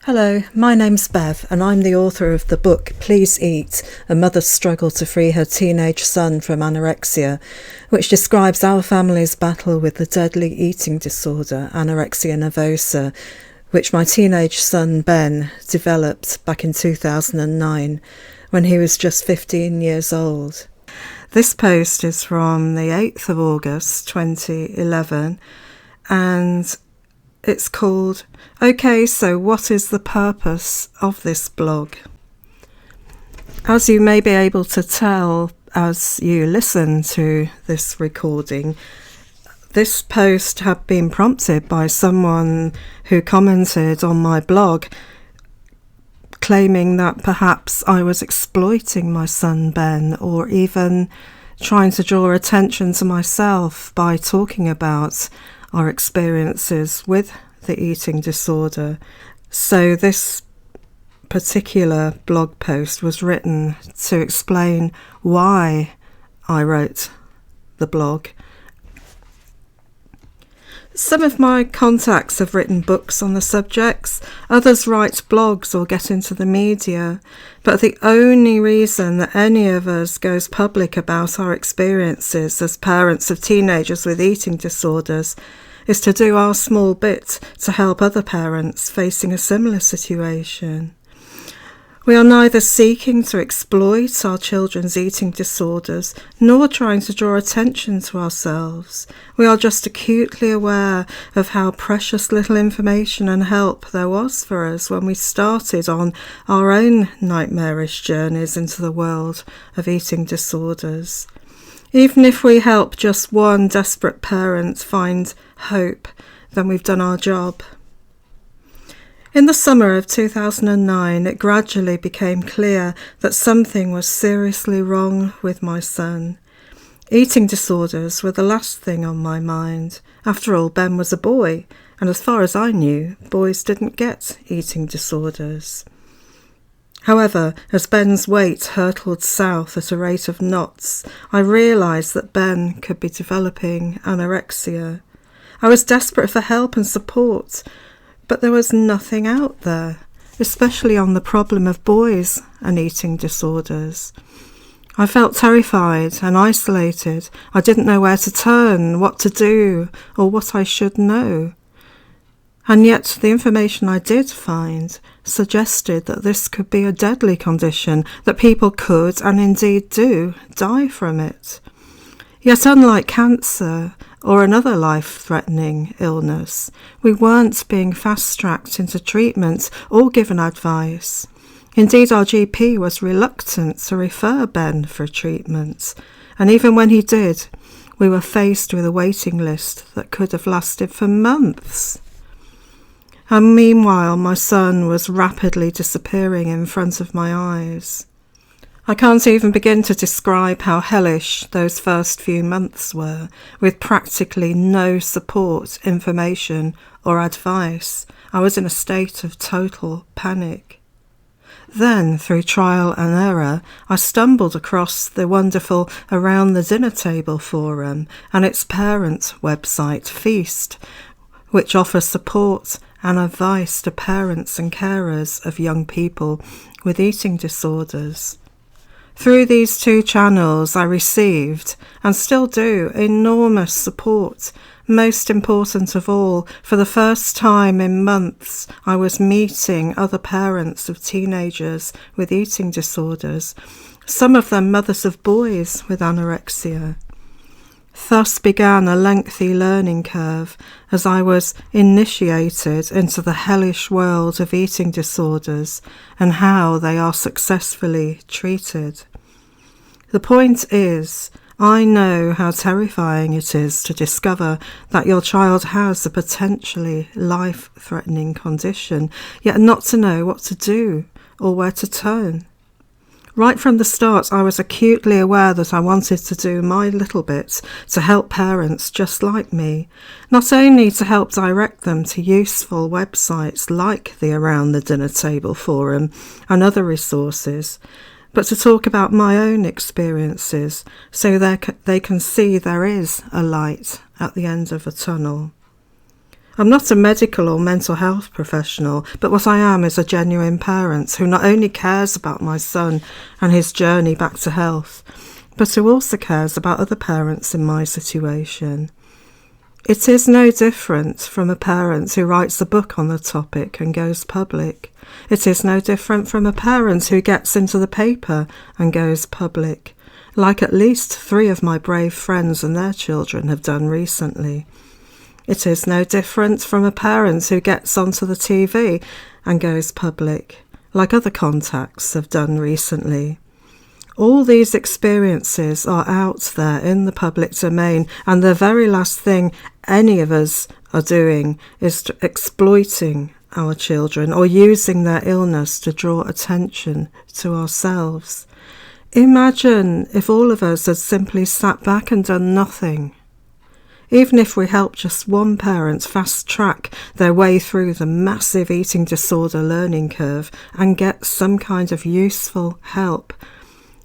Hello, my name's Bev and I'm the author of the book Please Eat, A Mother's Struggle to Free Her Teenage Son from Anorexia, which describes our family's battle with the deadly eating disorder, anorexia nervosa, which my teenage son Ben developed back in 2009 when he was just 15 years old. This post is from the 8th of August 2011 and it's called, "Okay, so what is the purpose of this blog?" As you may be able to tell as you listen to this recording, this post had been prompted by someone who commented on my blog claiming that perhaps I was exploiting my son Ben, or even trying to draw attention to myself by talking about our experiences with the eating disorder. So this particular blog post was written to explain why I wrote the blog. Some of my contacts have written books on the subjects, others write blogs or get into the media, but the only reason that any of us goes public about our experiences as parents of teenagers with eating disorders is to do our small bit to help other parents facing a similar situation. We are neither seeking to exploit our children's eating disorders nor trying to draw attention to ourselves. We are just acutely aware of how precious little information and help there was for us when we started on our own nightmarish journeys into the world of eating disorders. Even if we help just one desperate parent find hope, then we've done our job. In the summer of 2009, it gradually became clear that something was seriously wrong with my son. Eating disorders were the last thing on my mind. After all, Ben was a boy, and as far as I knew, boys didn't get eating disorders. However, as Ben's weight hurtled south at a rate of knots, I realised that Ben could be developing anorexia. I was desperate for help and support, but there was nothing out there, especially on the problem of boys and eating disorders. I felt terrified and isolated. I didn't know where to turn, what to do, or what I should know. And yet the information I did find suggested that this could be a deadly condition, that people could, and indeed do, die from it. Yet unlike cancer or another life-threatening illness, we weren't being fast-tracked into treatment or given advice. Indeed, our GP was reluctant to refer Ben for treatment, and even when he did, we were faced with a waiting list that could have lasted for months. And meanwhile, my son was rapidly disappearing in front of my eyes. I can't even begin to describe how hellish those first few months were, with practically no support, information, or advice. I was in a state of total panic. Then, through trial and error, I stumbled across the wonderful Around the Dinner Table forum and its parent website, Feast, which offers support and advice to parents and carers of young people with eating disorders. Through these two channels, I received, and still do, enormous support. Most important of all, for the first time in months, I was meeting other parents of teenagers with eating disorders, some of them mothers of boys with anorexia. Thus began a lengthy learning curve as I was initiated into the hellish world of eating disorders and how they are successfully treated. The point is, I know how terrifying it is to discover that your child has a potentially life-threatening condition, yet not to know what to do or where to turn. Right from the start, I was acutely aware that I wanted to do my little bit to help parents just like me, not only to help direct them to useful websites like the Around the Dinner Table forum and other resources, but to talk about my own experiences so they can see there is a light at the end of a tunnel. I'm not a medical or mental health professional, but what I am is a genuine parent who not only cares about my son and his journey back to health, but who also cares about other parents in my situation. It is no different from a parent who writes a book on the topic and goes public. It is no different from a parent who gets into the paper and goes public, like at least 3 of my brave friends and their children have done recently. It is no different from a parent who gets onto the TV and goes public, like other contacts have done recently. All these experiences are out there in the public domain, and the very last thing any of us are doing is exploiting our children or using their illness to draw attention to ourselves. Imagine if all of us had simply sat back and done nothing. Even if we help just one parent fast-track their way through the massive eating disorder learning curve and get some kind of useful help,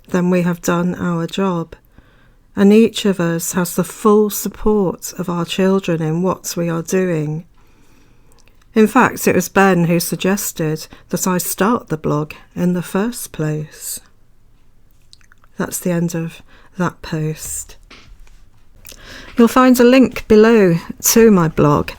then we have done our job. And each of us has the full support of our children in what we are doing. In fact, it was Ben who suggested that I start the blog in the first place. That's the end of that post. You'll find a link below to my blog,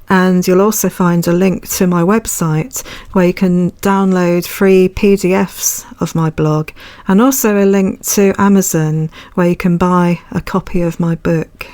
and you'll also find a link to my website where you can download free PDFs of my blog, and also a link to Amazon where you can buy a copy of my book.